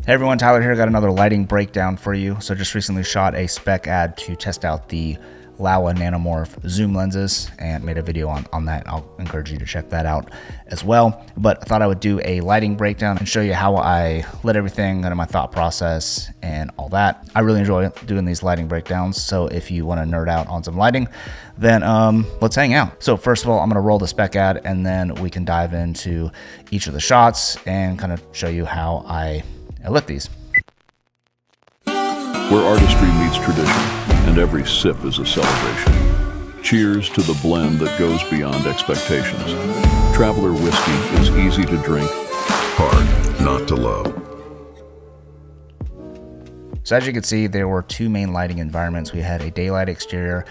Hey everyone, Tyler here. Got another lighting breakdown for you. So just recently shot a spec ad to test out the Nanomorph Zoom lenses and made a video on that. I'll encourage you to check that out as well. But I thought I would do a lighting breakdown and show you how I lit everything, kind of my thought process and all that. I really enjoy doing these lighting breakdowns. So if you want to nerd out on some lighting, then let's hang out. So first of all, I'm going to roll the spec ad and then we can dive into each of the shots and kind of show you how I lit these. Where artistry meets tradition, and every sip is a celebration. Cheers to the blend that goes beyond expectations. Traveler whiskey is easy to drink, hard not to love. So as you can see, there were two main lighting environments. We had a daylight exterior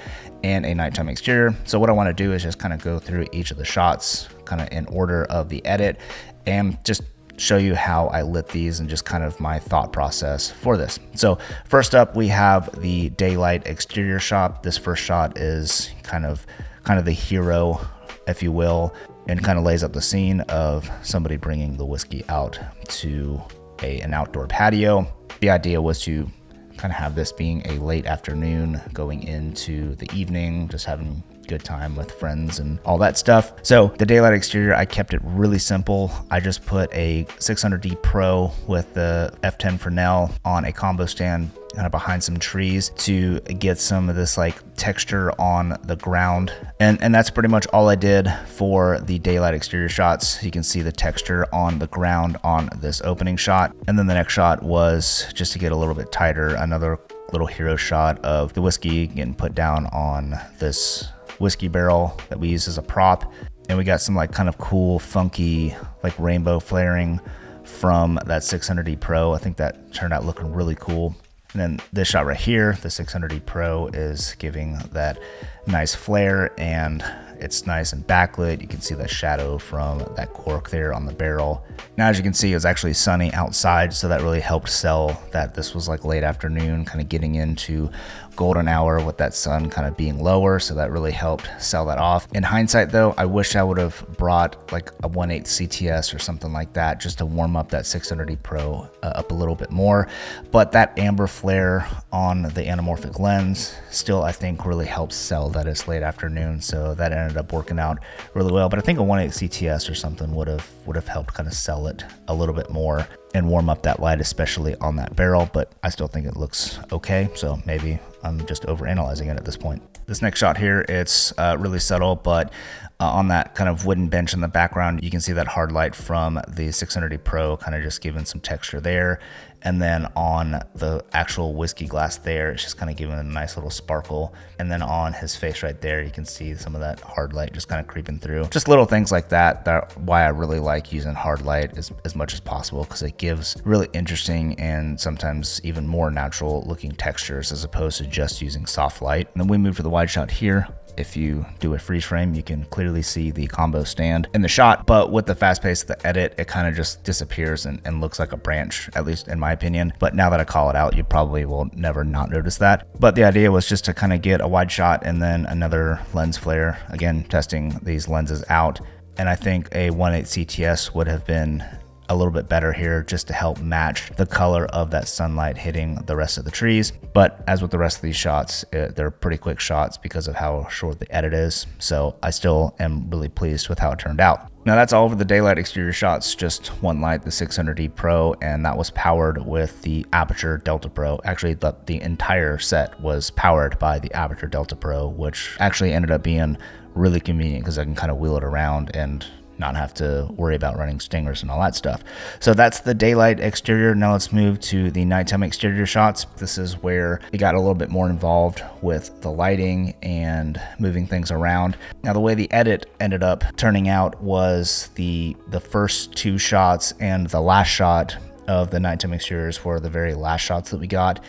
and a nighttime exterior. So what I want to do is just kind of go through each of the shots kind of in order of the edit and just show you how I lit these and just kind of my thought process for this. So first up, we have the daylight exterior shot. This first shot is kind of the hero, if you will, and kind of lays up the scene of somebody bringing the whiskey out to an outdoor patio. The idea was to kind of have this being a late afternoon going into the evening, just having good time with friends and all that stuff. So the daylight exterior, I kept it really simple. I just put a 600D Pro with the F10 Fresnel on a combo stand kind of behind some trees to get some of this like texture on the ground. And that's pretty much all I did for the daylight exterior shots. You can see the texture on the ground on this opening shot. And then the next shot was just to get a little bit tighter, another little hero shot of the whiskey getting put down on this whiskey barrel that we use as a prop. And we got some like kind of cool, funky, like rainbow flaring from that 600D Pro. I think that turned out looking really cool. And then this shot right here, the 600D Pro is giving that nice flare and it's nice and backlit. You can see the shadow from that cork there on the barrel. Now, as you can see, it was actually sunny outside, so that really helped sell that this was like late afternoon, kind of getting into golden hour with that sun kind of being lower. So that really helped sell that off. In hindsight though, I wish I would have brought like a 1/8 CTS or something like that just to warm up that 600D Pro up a little bit more. But that amber flare on the anamorphic lens still, I think, really helps sell that it's late afternoon. So that ended up working out really well. But I think a 1/8 CTS or something would have helped kind of sell it a little bit more and warm up that light, especially on that barrel. But I still think it looks okay. So maybe I'm just overanalyzing it at this point. This next shot here, it's really subtle, but on that kind of wooden bench in the background, you can see that hard light from the 600D Pro kind of just giving some texture there. And then on the actual whiskey glass there, it's just kind of giving a nice little sparkle. And then on his face right there, you can see some of that hard light just kind of creeping through. Just little things like that, that's why I really like using hard light as much as possible, because it gives really interesting and sometimes even more natural looking textures as opposed to just using soft light. And then we move to the wide shot here. If you do a freeze frame, you can clearly see the combo stand in the shot, but with the fast pace of the edit, it kind of just disappears and looks like a branch, at least in my opinion. But now that I call it out, you probably will never not notice that. But the idea was just to kind of get a wide shot and then another lens flare, again, testing these lenses out. And I think a 1/8 CTS would have been a little bit better here just to help match the color of that sunlight hitting the rest of the trees. But as with the rest of these shots, they're pretty quick shots because of how short the edit is. So I still am really pleased with how it turned out. Now that's all for the daylight exterior shots, just one light, the 600D Pro, and that was powered with the Aputure Delta Pro. Actually, the entire set was powered by the Aputure Delta Pro, which actually ended up being really convenient because I can kind of wheel it around and not have to worry about running stingers and all that stuff. So that's the daylight exterior. Now let's move to the nighttime exterior shots. This is where we got a little bit more involved with the lighting and moving things around. Now the way the edit ended up turning out was the first two shots and the last shot of the nighttime exteriors were the very last shots that we got.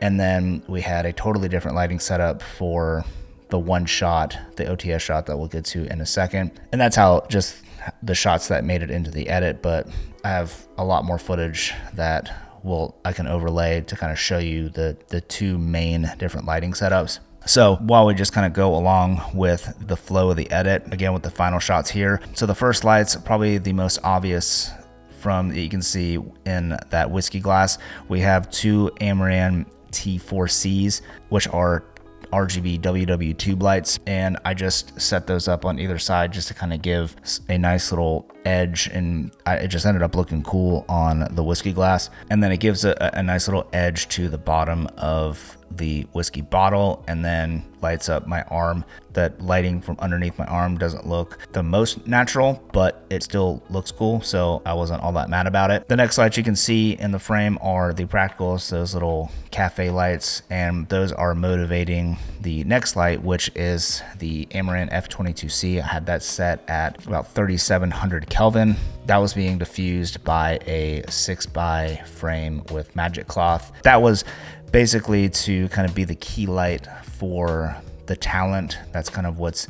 And then we had a totally different lighting setup for the one shot, the OTS shot that we'll get to in a second. And that's how just the shots that made it into the edit, but I have a lot more footage that I can overlay to kind of show you the two main different lighting setups. So while we just kind of go along with the flow of the edit, again with the final shots here. So the first light's probably the most obvious from, you can see in that whiskey glass, we have 2 Amaran T4Cs, which are RGB WW tube lights, and I just set those up on either side just to kind of give a nice little edge, and it just ended up looking cool on the whiskey glass. And then it gives a nice little edge to the bottom of the whiskey bottle, and then lights up my arm. That lighting from underneath my arm doesn't look the most natural, but it still looks cool, so I wasn't all that mad about it. The next lights you can see in the frame are the practicals, those little cafe lights, and those are motivating the next light, which is the Amaran F22C. I had that set at about 3700 Kelvin. That was being diffused by a 6x frame with magic cloth. That was basically to kind of be the key light for the talent. That's kind of what's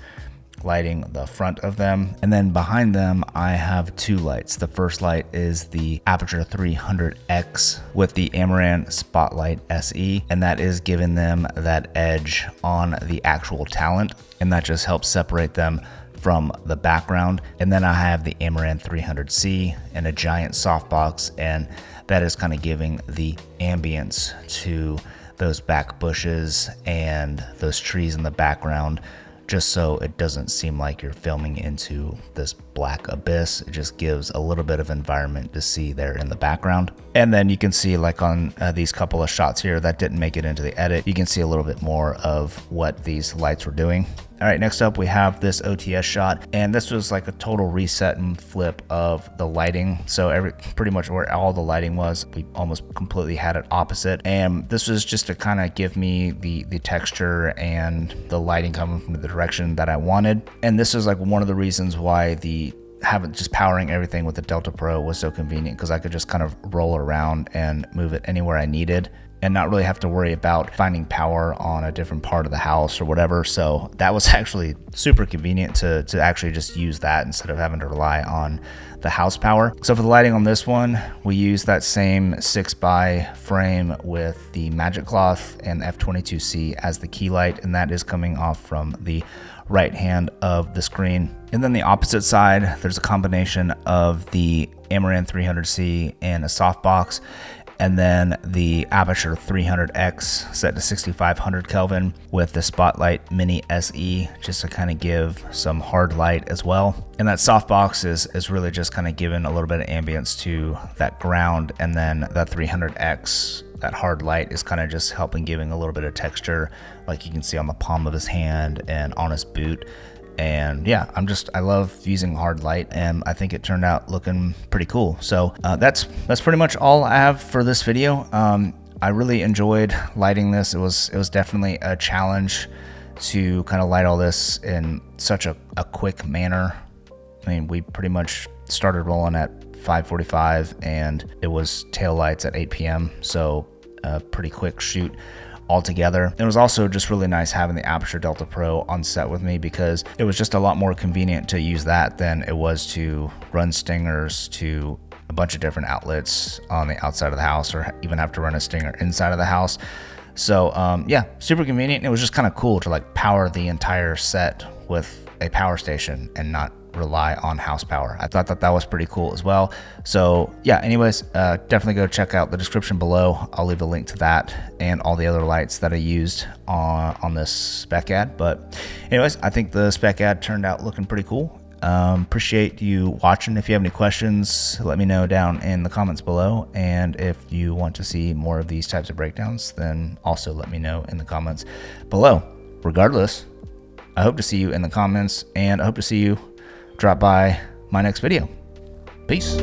lighting the front of them. And then behind them, I have 2 lights. The first light is the Aputure 300X with the Amaran Spotlight SE, and that is giving them that edge on the actual talent, and that just helps separate them from the background. And then I have the Amaran 300C and a giant softbox, and that is kind of giving the ambience to those back bushes and those trees in the background, just so it doesn't seem like you're filming into this black abyss. It just gives a little bit of environment to see there in the background. And then you can see, like on these couple of shots here that didn't make it into the edit, you can see a little bit more of what these lights were doing. All right, next up we have this OTS shot, and this was like a total reset and flip of the lighting. So pretty much where all the lighting was, we almost completely had it opposite. And this was just to kind of give me the texture and the lighting coming from the direction that I wanted. And this is like one of the reasons why just powering everything with the Delta Pro was so convenient, because I could just kind of roll around and move it anywhere I needed and not really have to worry about finding power on a different part of the house or whatever. So that was actually super convenient to actually just use that instead of having to rely on the house power. So for the lighting on this one, we use that same 6x frame with the magic cloth and F22C as the key light, and that is coming off from the right hand of the screen. And then the opposite side, there's a combination of the Amaran 300C and a softbox, and then the Aputure 300X set to 6500 Kelvin with the Spotlight Mini SE, just to kind of give some hard light as well. And that softbox is really just kind of giving a little bit of ambience to that ground, and then that 300X, that hard light, is kind of just helping giving a little bit of texture, like you can see on the palm of his hand and on his boot. And yeah, I love using hard light, and I think it turned out looking pretty cool. So that's pretty much all I have for this video. I really enjoyed lighting this. It was definitely a challenge to kind of light all this in such a quick manner. I mean, we pretty much started rolling at 5:45 and it was tail lights at 8 p.m. So a pretty quick shoot altogether. It was also just really nice having the Aputure Delta Pro on set with me, because it was just a lot more convenient to use that than it was to run stingers to a bunch of different outlets on the outside of the house, or even have to run a stinger inside of the house. So yeah, super convenient. It was just kind of cool to like power the entire set with a power station and not rely on house power. I thought that was pretty cool as well. So yeah, anyways, definitely go check out the description below. I'll leave a link to that and all the other lights that I used on this spec ad. But anyways, I think the spec ad turned out looking pretty cool. Appreciate you watching. If you have any questions, let me know down in the comments below. And if you want to see more of these types of breakdowns, then also let me know in the comments below. Regardless, I hope to see you in the comments, and I hope to see you drop by my next video. Peace.